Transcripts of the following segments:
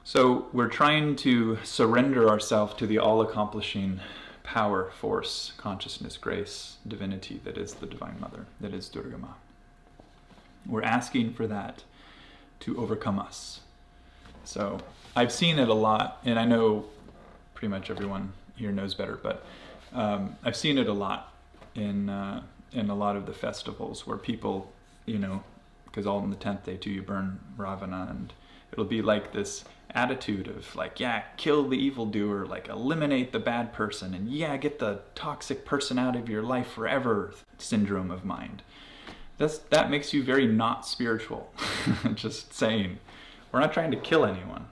So we're trying to surrender ourselves to the all-accomplishing power, force, consciousness, grace, divinity that is the Divine Mother, that is Durga Ma. We're asking for that to overcome us. So I've seen it a lot, and I know pretty much everyone here knows better, but I've seen it a lot in a lot of the festivals where people, because all on the 10th day too, you burn Ravana, and it'll be like this attitude of like, yeah, kill the evildoer, like eliminate the bad person, and yeah, get the toxic person out of your life forever syndrome of mind. That makes you very not spiritual. Just saying. We're not trying to kill anyone.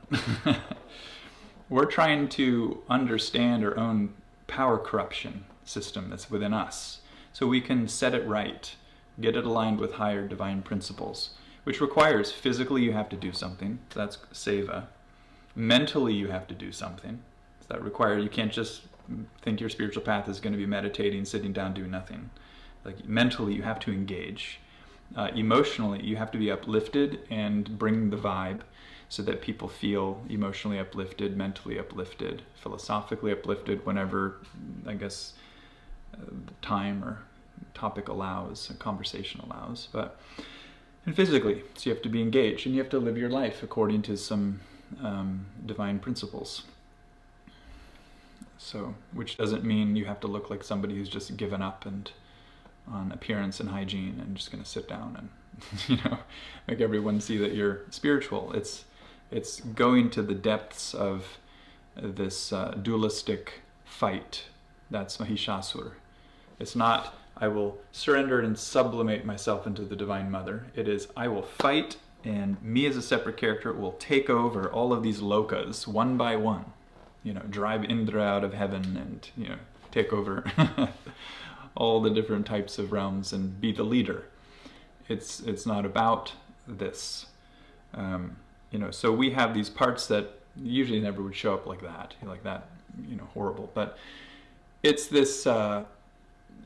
We're trying to understand our own power corruption system that's within us, so we can set it right, get it aligned with higher divine principles, which requires physically you have to do something, so that's seva. Mentally you have to do something, so that requires, you can't just think your spiritual path is going to be meditating, sitting down, doing nothing. Like mentally you have to engage. Emotionally you have to be uplifted and bring the vibe so that people feel emotionally uplifted, mentally uplifted, philosophically uplifted whenever, I guess, time or topic allows, a conversation allows. And physically, so you have to be engaged and you have to live your life according to some divine principles. So, which doesn't mean you have to look like somebody who's just given up and on appearance and hygiene and just going to sit down and make everyone see that you're spiritual. It's going to the depths of this dualistic fight. That's Mahishasura. It's not, I will surrender and sublimate myself into the Divine Mother. It is, I will fight, and me as a separate character will take over all of these lokas one by one. Drive Indra out of heaven and, take over all the different types of realms and be the leader. It's not about this. So we have these parts that usually never would show up like that, horrible. But it's this,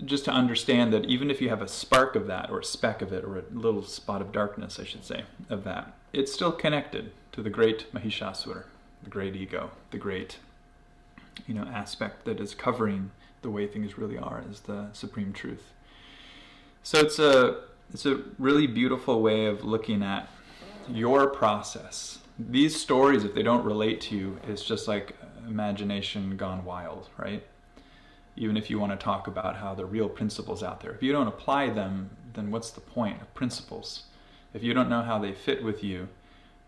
just to understand that even if you have a spark of that, or a speck of it, or a little spot of darkness, I should say, of that, it's still connected to the great Mahishasura, the great ego, the great, aspect that is covering the way things really are as the supreme truth. So it's a really beautiful way of looking at your process. These stories, if they don't relate to you, it's just like imagination gone wild, right? Even if you want to talk about how the real principles out there, if you don't apply them, then what's the point of principles? If you don't know how they fit with you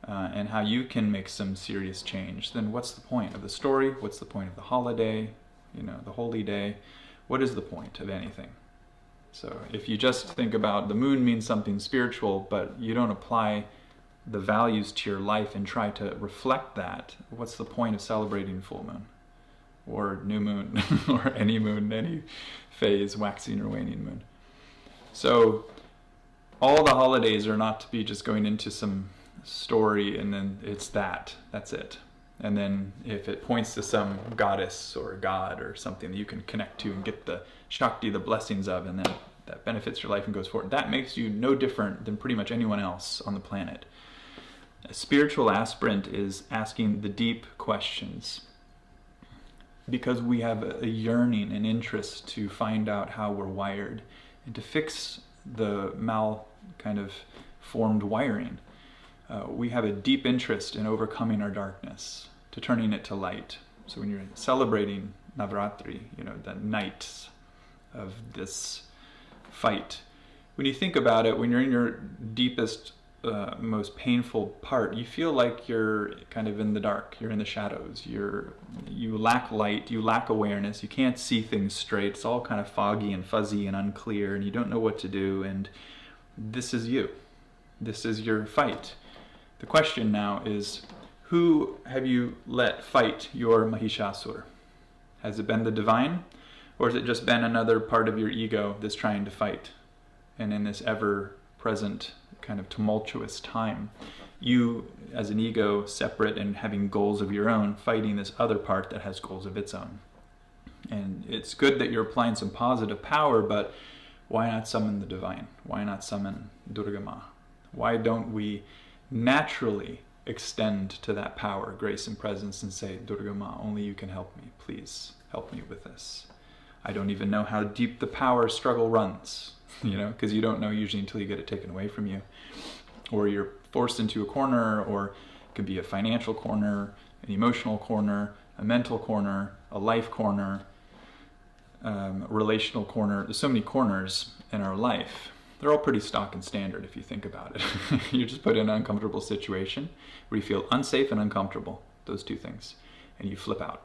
and how you can make some serious change, then what's the point of the story? What's the point of the holiday? The holy day? What is the point of anything? So if you just think about the moon means something spiritual, but you don't apply the values to your life and try to reflect that, what's the point of celebrating full moon? Or new moon, or any phase, waxing or waning moon. So all the holidays are not to be just going into some story and then that's it. And then if it points to some goddess or god or something that you can connect to and get the Shakti, the blessings of, and then that benefits your life and goes forward, that makes you no different than pretty much anyone else on the planet. A spiritual aspirant is asking the deep questions because we have a yearning and interest to find out how we're wired and to fix the formed wiring. We have a deep interest in overcoming our darkness, to turning it to light. So when you're celebrating Navaratri, the nights of this fight, when you think about it, when you're in your deepest, most painful part, you feel like you're kind of in the dark, you're in the shadows, you lack light, you lack awareness, you can't see things straight, it's all kind of foggy and fuzzy and unclear, and you don't know what to do, and this is you. This is your fight. The question now is, who have you let fight your Mahishasura? Has it been the divine? Or has it just been another part of your ego that's trying to fight? And in this ever-present kind of tumultuous time, you, as an ego, separate and having goals of your own, fighting this other part that has goals of its own. And it's good that you're applying some positive power, but why not summon the divine? Why not summon Durga Ma? Why don't we naturally extend to that power, grace and presence, and say, Durga Ma, only you can help me. Please help me with this. I don't even know how deep the power struggle runs, because you don't know usually until you get it taken away from you. Or you're forced into a corner, or it could be a financial corner, an emotional corner, a mental corner, a life corner, a relational corner. There's so many corners in our life. They're all pretty stock and standard if you think about it. You're just put in an uncomfortable situation where you feel unsafe and uncomfortable, those two things, and you flip out,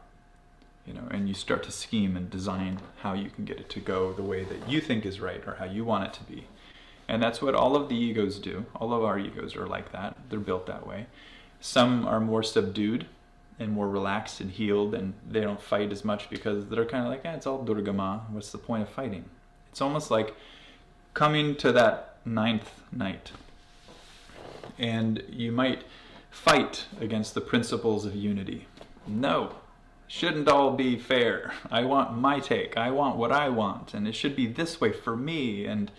and you start to scheme and design how you can get it to go the way that you think is right or how you want it to be. And that's what all of the egos do. All of our egos are like that. They're built that way. Some are more subdued and more relaxed and healed, and they don't fight as much because they're kind of like, it's all Durga Ma. What's the point of fighting? It's almost like coming to that 9th night, and you might fight against the principles of unity. No, shouldn't all be fair. I want my take. I want what I want, and it should be this way for me. And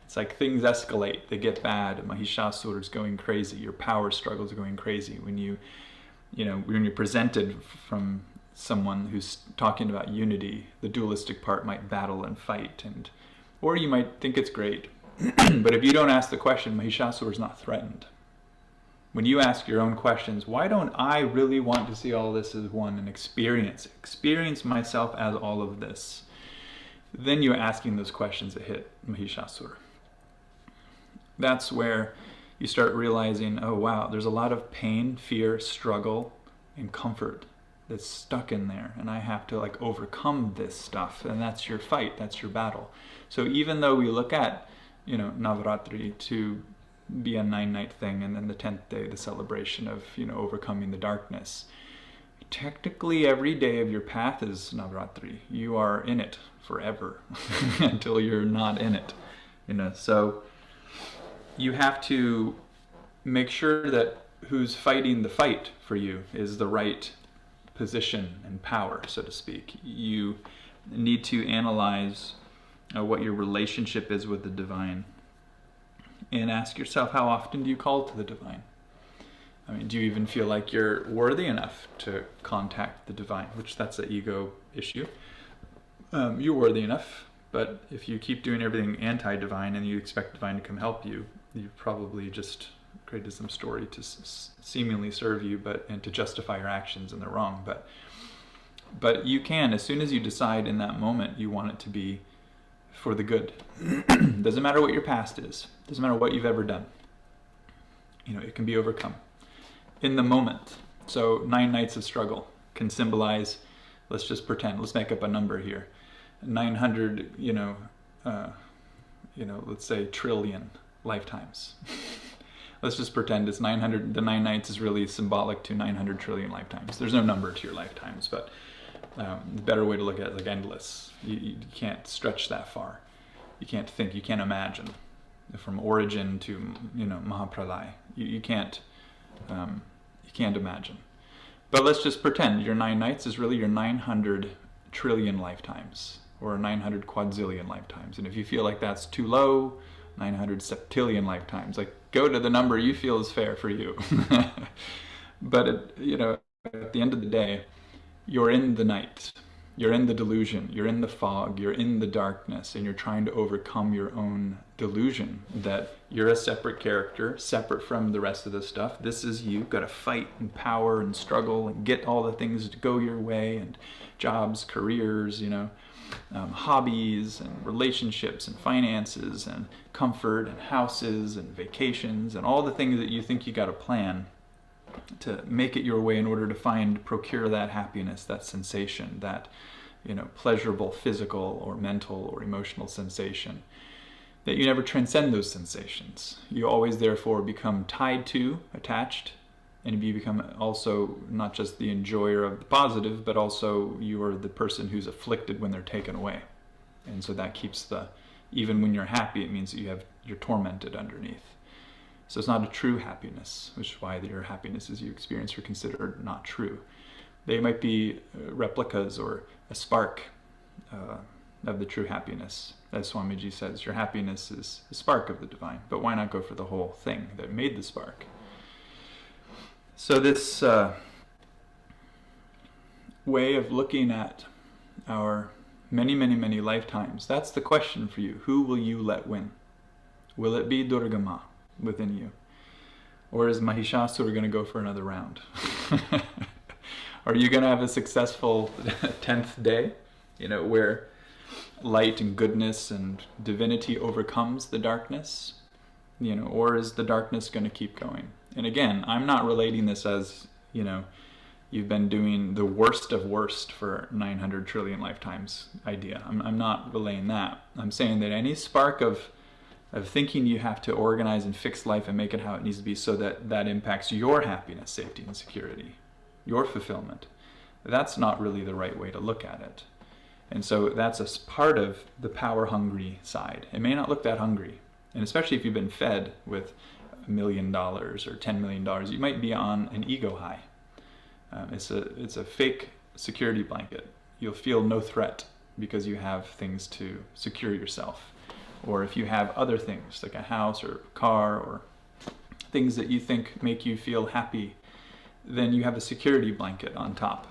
it's like things escalate. They get bad. Mahishasura is going crazy. Your power struggles are going crazy when when you're presented from someone who's talking about unity. The dualistic part might battle and fight, or you might think it's great. But if you don't ask the question, Mahishasura is not threatened. When you ask your own questions, why don't I really want to see all this as one and experience myself as all of this? Then you're asking those questions that hit Mahishasura. That's where you start realizing, oh wow, there's a lot of pain, fear, struggle, and comfort that's stuck in there, and I have to overcome this stuff, and that's your fight, that's your battle. So even though we look at Navaratri to be a 9-night thing, and then the 10th day, the celebration of overcoming the darkness, technically every day of your path is Navaratri. You are in it forever until you're not in it. So you have to make sure that who's fighting the fight for you is the right position and power, so to speak. You need to analyze what your relationship is with the divine, and ask yourself, how often do you call to the divine? Do you even feel like you're worthy enough to contact the divine? Which that's an ego issue. You're worthy enough, but if you keep doing everything anti-divine and you expect divine to come help you, you've probably just created some story to seemingly serve you, and to justify your actions, and they're wrong. But you can, as soon as you decide in that moment you want it to be for the good. Doesn't matter what your past is. Doesn't matter what you've ever done. It can be overcome in the moment. So 9 nights of struggle can symbolize, let's just pretend, let's make up a number here, 900, let's say trillion lifetimes. Let's just pretend it's 900. The 9 nights is really symbolic to 900 trillion lifetimes. There's no number to your lifetimes, but the better way to look at it is endless. You can't stretch that far. You can't think. You can't imagine. From origin to Mahapralaya, you can't imagine. But let's just pretend your 9 nights is really your 900 trillion lifetimes, or 900 quadrillion lifetimes. And if you feel like that's too low, 900 septillion lifetimes, go to the number you feel is fair for you. But at the end of the day, you're in the night, you're in the delusion, you're in the fog, you're in the darkness, and you're trying to overcome your own delusion that you're a separate character, separate from the rest of the stuff. This is you. Got to fight and power and struggle and get all the things to go your way, and jobs, careers, hobbies and relationships and finances and comfort and houses and vacations and all the things that you think you got to plan to make it your way in order to procure that happiness, that sensation, that pleasurable physical or mental or emotional sensation, that you never transcend those sensations. You always therefore become tied to, attached, and you become also not just the enjoyer of the positive, but also you are the person who's afflicted when they're taken away. And so that keeps even when you're happy, it means that you're tormented underneath. So it's not a true happiness, which is why your happinesses you experience are considered not true. They might be replicas or a spark of the true happiness. As Swamiji says, your happiness is a spark of the divine, but why not go for the whole thing that made the spark? So this way of looking at our many, many, many lifetimes, that's the question for you. Who will you let win? Will it be Durga Ma within you? Or is Mahishasura going to go for another round? Are you going to have a successful 10th day, where light and goodness and divinity overcomes the darkness? Or is the darkness going to keep going? And again, I'm not relating this as, you've been doing the worst of worst for 900 trillion lifetimes idea. I'm not relaying that. I'm saying that any spark of thinking you have to organize and fix life and make it how it needs to be so that impacts your happiness, safety, and security, your fulfillment, that's not really the right way to look at it. And so that's a part of the power-hungry side. It may not look that hungry. And especially if you've been fed with $1 million or $10 million, you might be on an ego high. It's a fake security blanket. You'll feel no threat because you have things to secure yourself. Or if you have other things like a house or car or things that you think make you feel happy, then you have a security blanket on top,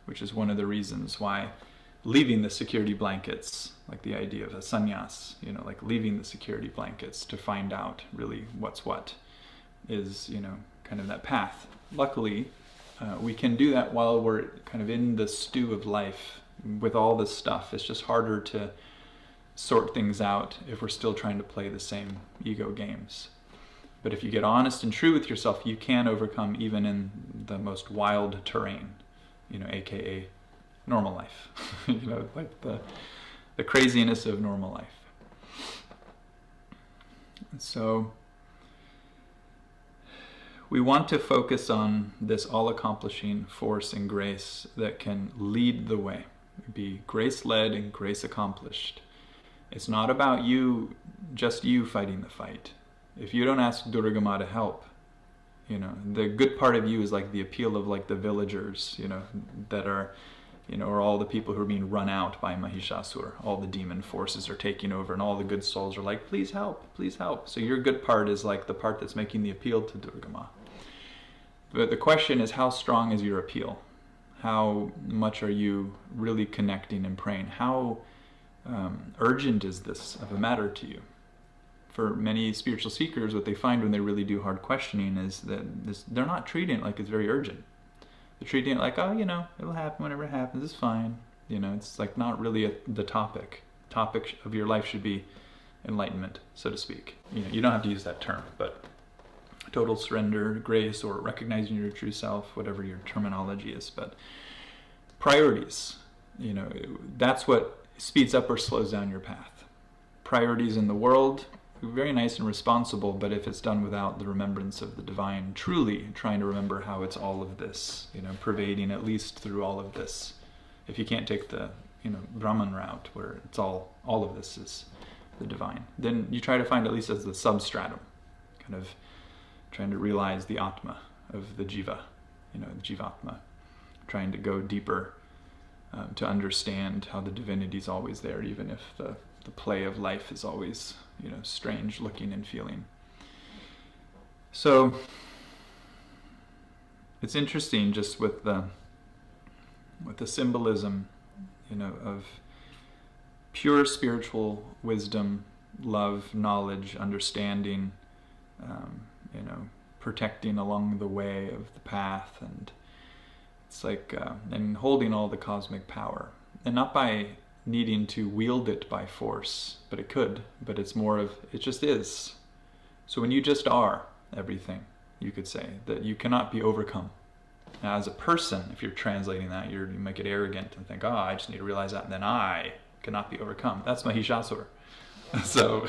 which is one of the reasons why leaving the security blankets, like the idea of a sannyas, like leaving the security blankets to find out really what's what, is, kind of that path. Luckily, we can do that while we're kind of in the stew of life with all this stuff. It's just harder to sort things out if we're still trying to play the same ego games. But if you get honest and true with yourself, you can overcome even in the most wild terrain, aka normal life, like the craziness of normal life. So we want to focus on this all-accomplishing force and grace that can lead the way, be grace-led and grace-accomplished. It's not about just you fighting the fight. If you don't ask Durga Ma to help, the good part of you is like the appeal of like the villagers, that are, or all the people who are being run out by Mahishasura. All the demon forces are taking over and all the good souls are like, please help, please help. So your good part is like the part that's making the appeal to Durga Ma. But the question is, how strong is your appeal? How much are you really connecting and praying? How urgent is this of a matter to you? For many spiritual seekers, what they find when they really do hard questioning is that they're not treating it like it's very urgent. They're treating it like, oh, it'll happen whenever it happens, it's fine. It's like not really the topic. Topic of your life should be enlightenment, so to speak. You don't have to use that term, but total surrender, grace, or recognizing your true self, whatever your terminology is. But priorities, that's what speeds up or slows down your path. Priorities in the world, very nice and responsible, but if it's done without the remembrance of the divine, truly trying to remember how it's all of this, pervading at least through all of this. If you can't take the, Brahman route where it's all of this is the divine, then you try to find at least as the substratum, kind of trying to realize the Atma of the Jiva, the Jivatma, trying to go deeper to understand how the divinity is always there, even if the play of life is always, strange looking and feeling. So it's interesting just with the symbolism, of pure spiritual wisdom, love, knowledge, understanding, protecting along the way of the path, and it's like, and holding all the cosmic power, and not by needing to wield it by force, but it could, but it's more of, it just is. So when you just are everything, you could say that you cannot be overcome. Now as a person, if you're translating that, you make it arrogant and think, I just need to realize that, and then I cannot be overcome. That's Mahishasura. So,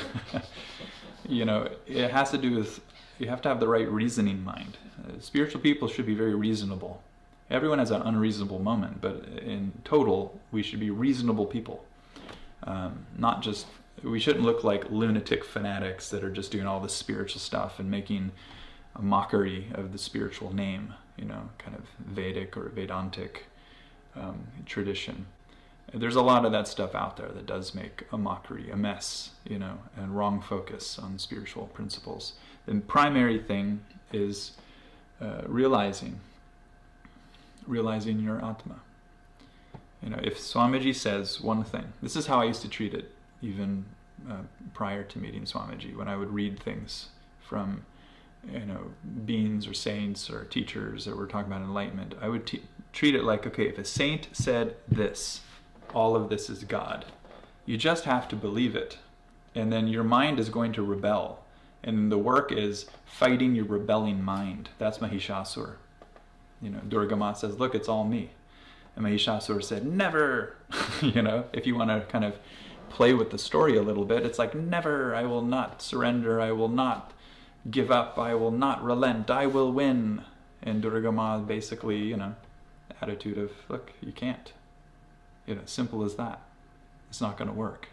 it has to do with, you have to have the right reasoning mind. Spiritual people should be very reasonable. Everyone has an unreasonable moment, but in total, we should be reasonable people. Not just, we shouldn't look like lunatic fanatics that are just doing all this spiritual stuff and making a mockery of the spiritual name, kind of Vedic or Vedantic tradition. There's a lot of that stuff out there that does make a mockery, a mess, and wrong focus on spiritual principles. The primary thing is realizing your Atma. If Swamiji says one thing, this is how I used to treat it, even prior to meeting Swamiji, when I would read things from beings or saints or teachers that were talking about enlightenment, I would treat it like, okay, if a saint said this, all of this is God. You just have to believe it. And then your mind is going to rebel. And the work is fighting your rebelling mind. That's Mahishasura. Durga Ma says, look, it's all me. And Mahishasura said, never. If you want to kind of play with the story a little bit, it's like, never, I will not surrender, I will not give up, I will not relent, I will win. And Durga Ma basically, attitude of, look, you can't. Simple as that. It's not going to work.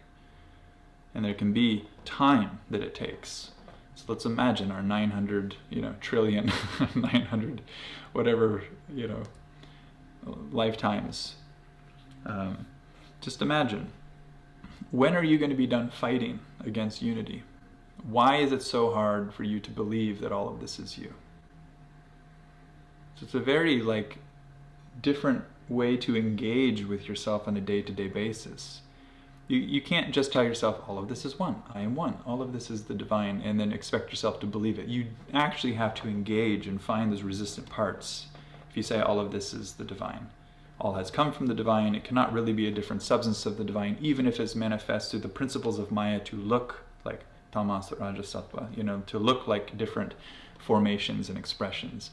And there can be time that it takes. So let's imagine our 900, trillion, 900, whatever, lifetimes. Just imagine. When are you going to be done fighting against unity? Why is it so hard for you to believe that all of this is you? So it's a very different way to engage with yourself on a day-to-day basis. You can't just tell yourself, all of this is one, I am one, all of this is the divine, and then expect yourself to believe it. You actually have to engage and find those resistant parts. If you say all of this is the divine, all has come from the divine, it cannot really be a different substance of the divine, even if it's manifest through the principles of Maya to look like Tamas, Rajas, Sattva, to look like different formations and expressions.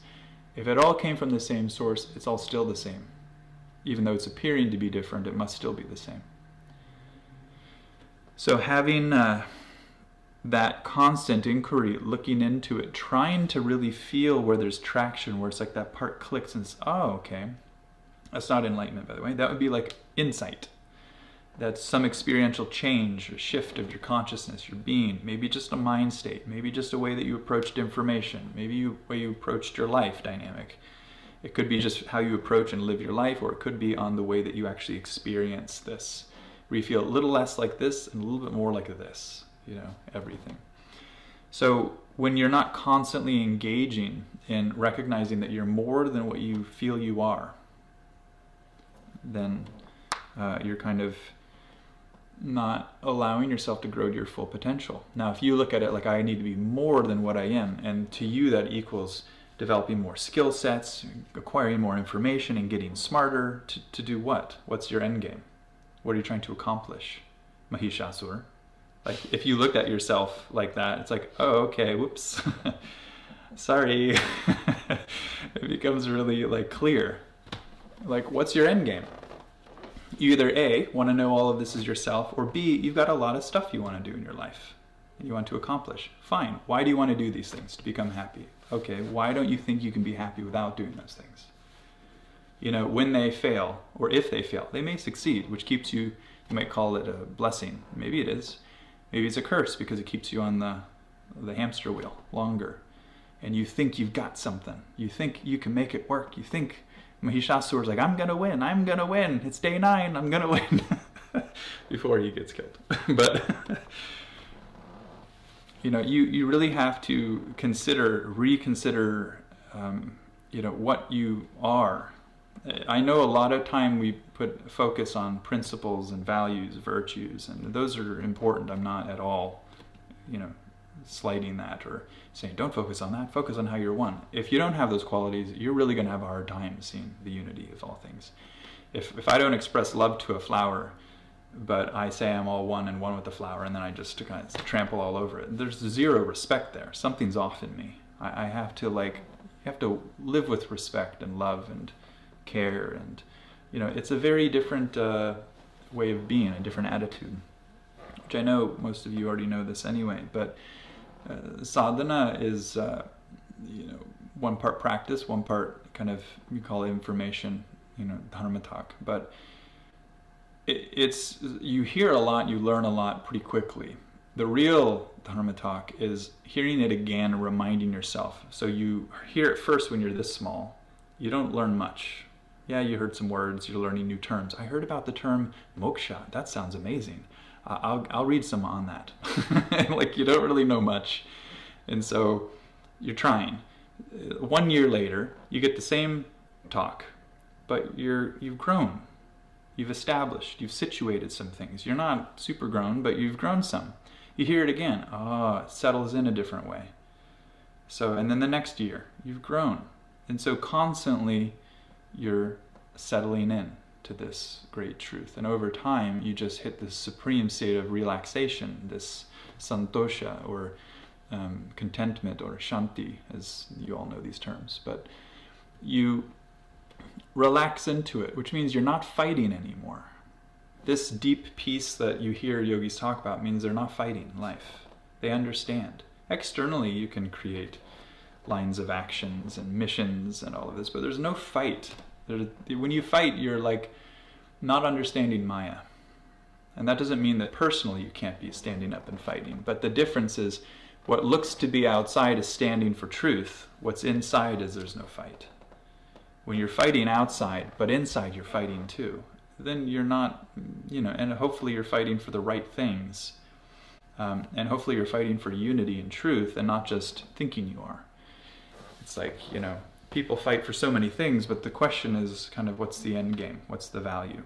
If it all came from the same source, it's all still the same. Even though it's appearing to be different, it must still be the same. So having that constant inquiry, looking into it, trying to really feel where there's traction, where it's like that part clicks and it's, oh, okay. That's not enlightenment, by the way. That would be like insight. That's some experiential change or shift of your consciousness, your being. Maybe just a mind state. Maybe just a way that you approached information. Maybe a way you approached your life dynamic. It could be just how you approach and live your life, or it could be on the way that you actually experience this. Where you feel a little less like this and a little bit more like this, everything. So when you're not constantly engaging in recognizing that you're more than what you feel you are, then you're kind of not allowing yourself to grow to your full potential. Now, if you look at it like I need to be more than what I am, and to you that equals developing more skill sets, acquiring more information, and getting smarter, to do what? What's your end game? What are you trying to accomplish, Mahishasura? Like, if you looked at yourself like that, it's like, oh, okay, whoops. Sorry. It becomes really clear. What's your end game? You either A, want to know all of this is yourself, or B, you've got a lot of stuff you want to do in your life and you want to accomplish. Fine. Why do you want to do these things? To become happy. Okay, why don't you think you can be happy without doing those things? When they fail, or if they fail, they may succeed, which keeps you might call it a blessing. Maybe it is. Maybe it's a curse because it keeps you on the hamster wheel longer. And you think you've got something. You think you can make it work. You think Mahishasura's like, I'm going to win. It's day 9, I'm going to win. Before he gets killed. But, you really have to reconsider, what you are. I know a lot of time we put focus on principles and values, virtues, and those are important. I'm not at all, slighting that or saying don't focus on that, focus on how you're one. If you don't have those qualities, you're really going to have a hard time seeing the unity of all things. If I don't express love to a flower, but I say I'm all one and one with the flower, and then I just kind of trample all over it, there's zero respect there. Something's off in me. I have to you have to live with respect and love and care, and it's a very different way of being, a different attitude, which I know most of you already know this anyway, but sadhana is one part practice, one part kind of, you call it information, dharma talk, but it's you hear a lot, you learn a lot pretty quickly. The real dharma talk is hearing it again and reminding yourself. So you hear it first when you're this small, you don't learn much. Yeah, you heard some words, you're learning new terms. I heard about the term moksha. That sounds amazing. I'll read some on that. You don't really know much. And so you're trying. 1 year later, you get the same talk, but you've grown. You've established, you've situated some things. You're not super grown, but you've grown some. You hear it again. It settles in a different way. So, and then the next year, you've grown. And so constantly you're settling in to this great truth. And over time, you just hit this supreme state of relaxation, this santosha, or contentment, or shanti, as you all know these terms. But you relax into it, which means you're not fighting anymore. This deep peace that you hear yogis talk about means they're not fighting life. They understand. Externally, you can create lines of actions and missions and all of this, but there's no fight. When you fight, you're like not understanding Maya. And that doesn't mean that personally you can't be standing up and fighting, but the difference is what looks to be outside is standing for truth. What's inside is there's no fight. When you're fighting outside, but inside you're fighting too, then you're not, and hopefully you're fighting for the right things. And hopefully you're fighting for unity and truth and not just thinking you are. It's like, people fight for so many things, but the question is kind of what's the end game? What's the value?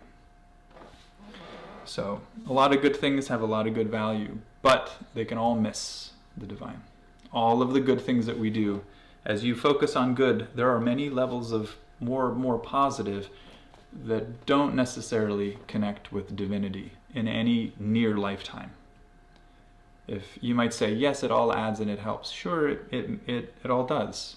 So a lot of good things have a lot of good value, but they can all miss the divine. All of the good things that we do, as you focus on good, there are many levels of more positive that don't necessarily connect with divinity in any near lifetime. If you might say, yes, it all adds and it helps. Sure, it all does.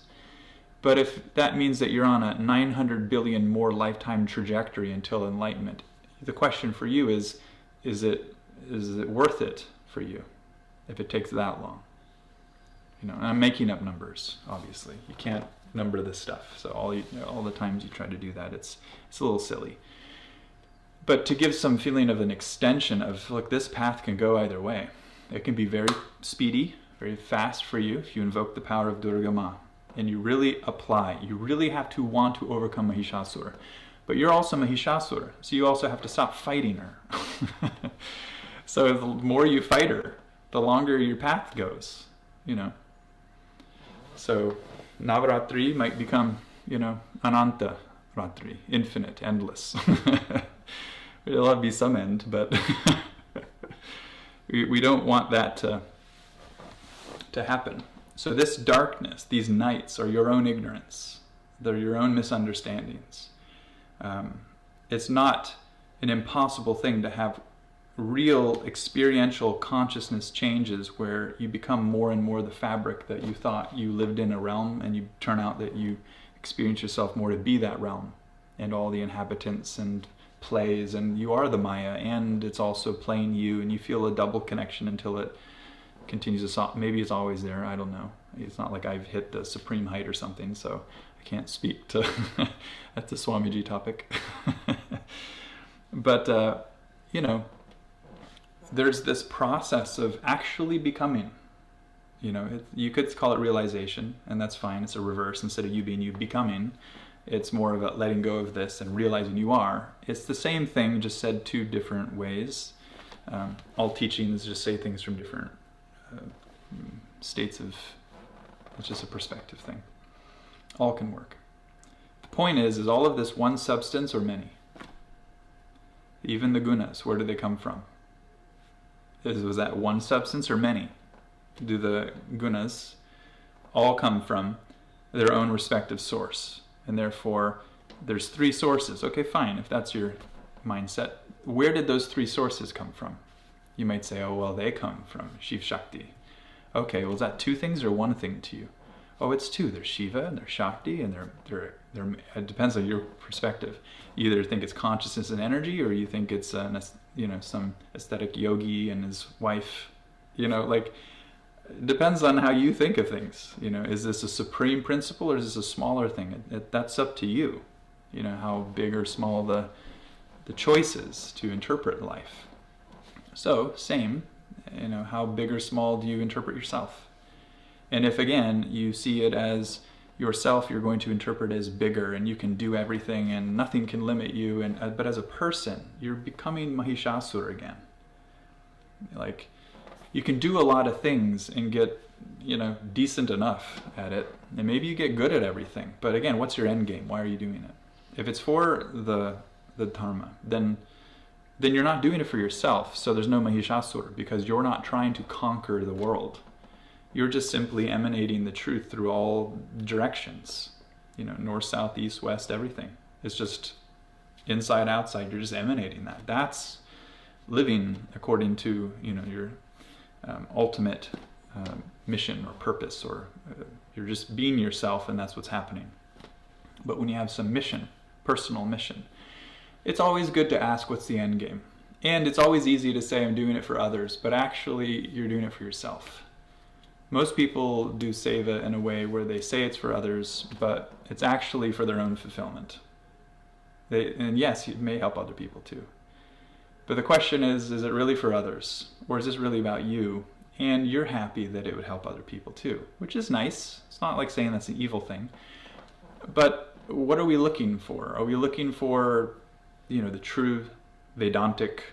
But if that means that you're on a 900 billion more lifetime trajectory until enlightenment, the question for you is it worth it for you if it takes that long? And I'm making up numbers, obviously. You can't number this stuff. So all the times you try to do that, it's a little silly. But to give some feeling of an extension of, look, this path can go either way. It can be very speedy, very fast for you if you invoke the power of Durga Ma. And you really apply. You really have to want to overcome Mahishasura. But you're also Mahishasura, so you also have to stop fighting her. So the more you fight her, the longer your path goes, So Navaratri might become, Ananta Ratri, infinite, endless. There'll be some end, but we don't want that to happen. So this darkness, these nights, are your own ignorance. They're your own misunderstandings. It's not an impossible thing to have real experiential consciousness changes where you become more and more the fabric that you thought you lived in a realm, and you turn out that you experience yourself more to be that realm and all the inhabitants and plays, and you are the Maya, and it's also playing you, and you feel a double connection until it continues to maybe it's always there, I don't know. It's not like I've hit the supreme height or something, so I can't speak to that's a Swamiji topic. But there's this process of actually becoming. You could call it realization, and that's fine. It's a reverse. Instead of you being you becoming, it's more of a letting go of this and realizing you are. It's the same thing, just said two different ways. All teachings just say things from different states of, it's just a perspective thing. All can work. The point is all of this one substance or many? Even the gunas, where do they come from? Was that one substance or many? Do the gunas all come from their own respective source? And therefore, there's three sources. Okay, fine, if that's your mindset. Where did those three sources come from? You might say, oh, well, they come from Shiv Shakti. Okay, well, is that two things or one thing to you? Oh, it's two. There's Shiva and there's Shakti, and they're it depends on your perspective. You either think it's consciousness and energy, or you think it's some aesthetic yogi and his wife. It depends on how you think of things. Is this a supreme principle or is this a smaller thing? That's up to you. How big or small the choice is to interpret life. So same. How big or small do you interpret yourself? And if again you see it as yourself, you're going to interpret as bigger and you can do everything and nothing can limit you. But as a person, you're becoming Mahishasura again. You can do a lot of things and get decent enough at it, and maybe you get good at everything. But again, what's your end game? Why are you doing it? If it's for the Dharma, then you're not doing it for yourself. So there's no Mahishasura, because you're not trying to conquer the world. You're just simply emanating the truth through all directions. North, south, east, west, everything. It's just inside, outside. You're just emanating that. That's living according to your ultimate mission or purpose, or you're just being yourself, and that's what's happening. But when you have some mission, personal mission, it's always good to ask what's the end game. And it's always easy to say I'm doing it for others, but actually you're doing it for yourself. Most people do seva in a way where they say it's for others, but it's actually for their own fulfillment. And yes, it may help other people too. But the question is it really for others? Or is this really about you? And you're happy that it would help other people too, which is nice. It's not like saying that's an evil thing. But what are we looking for? Are we looking for, the true Vedantic,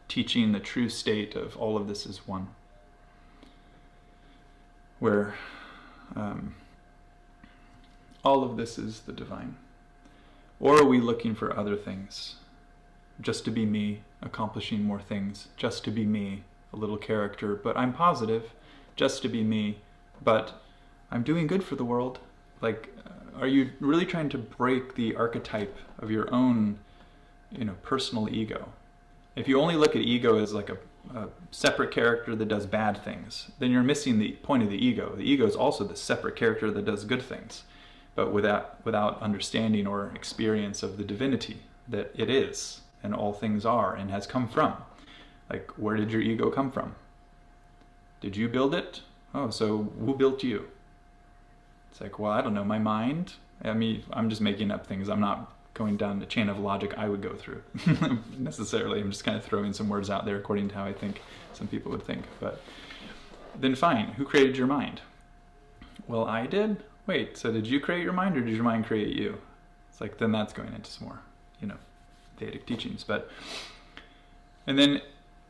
teaching, the true state of all of this is one? Where all of this is the divine. Or are we looking for other things? Just to be me, accomplishing more things, just to be me, a little character, but I'm positive, just to be me, but I'm doing good for the world. Are you really trying to break the archetype of your own, personal ego? If you only look at ego as like a separate character that does bad things, then you're missing the point of the ego. The ego is also the separate character that does good things, but without understanding or experience of the divinity that it is, and all things are, and has come from. Where did your ego come from? Did you build it? Oh, so who built you? It's well, I don't know, my mind? I'm just making up things. I'm not going down the chain of logic I would go through necessarily. I'm just kind of throwing some words out there according to how I think some people would think. But then fine, who created your mind? Well, I did. Wait, so did you create your mind, or did your mind create you? It's then that's going into some more, Vedic teachings. And then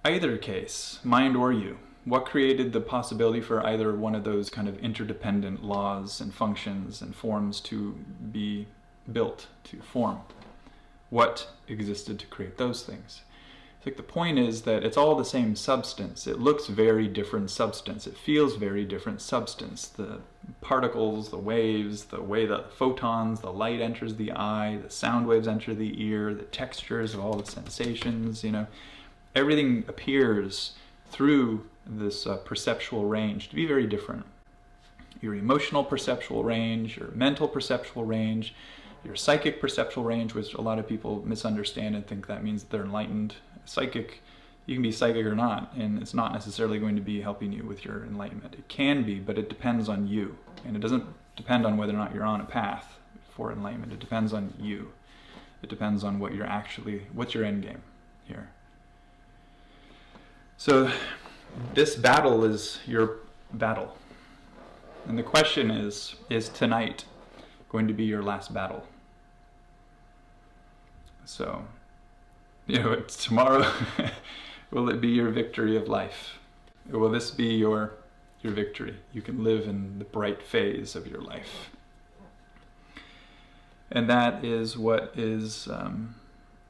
either case, mind or you, what created the possibility for either one of those kind of interdependent laws and functions and forms to be built, to form? What existed to create those things? The point is that it's all the same substance. It looks very different substance. It feels very different substance. The particles, the waves, the way the photons, the light enters the eye, the sound waves enter the ear, the textures of all the sensations, everything appears through this perceptual range to be very different. Your emotional perceptual range, your mental perceptual range, your psychic perceptual range, which a lot of people misunderstand and think that means that they're enlightened. Psychic, you can be psychic or not, and it's not necessarily going to be helping you with your enlightenment. It can be, but it depends on you. And it doesn't depend on whether or not you're on a path for enlightenment. It depends on you. It depends on what's your end game here. So this battle is your battle. And the question is tonight going to be your last battle? So, tomorrow, will it be your victory of life? Or will this be your victory? You can live in the bright phase of your life. And that is what is,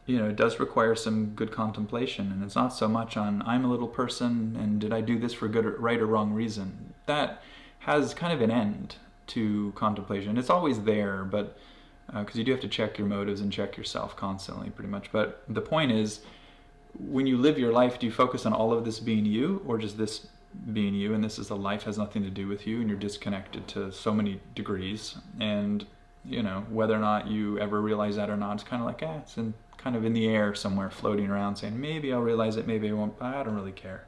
it does require some good contemplation. And it's not so much on, I'm a little person, and did I do this for good or right or wrong reason? That has kind of an end to contemplation. It's always there, but because you do have to check your motives and check yourself constantly, pretty much. But the point is, when you live your life, do you focus on all of this being you, or just this being you, and this is the life has nothing to do with you, and you're disconnected to so many degrees, and whether or not you ever realize that or not, it's kind of it's kind of in the air somewhere, floating around, saying maybe I'll realize it, maybe I won't, but I don't really care.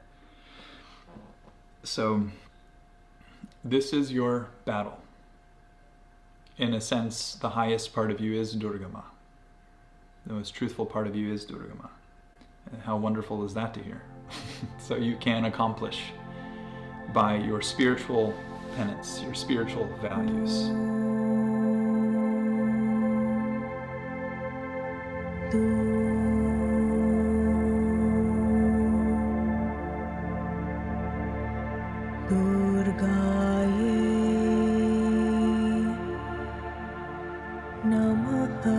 So this is your battle. In a sense, the highest part of you is Durgama. The most truthful part of you is Durgama. And how wonderful is that to hear? So you can accomplish by your spiritual penance, your spiritual values. Durga Namaha.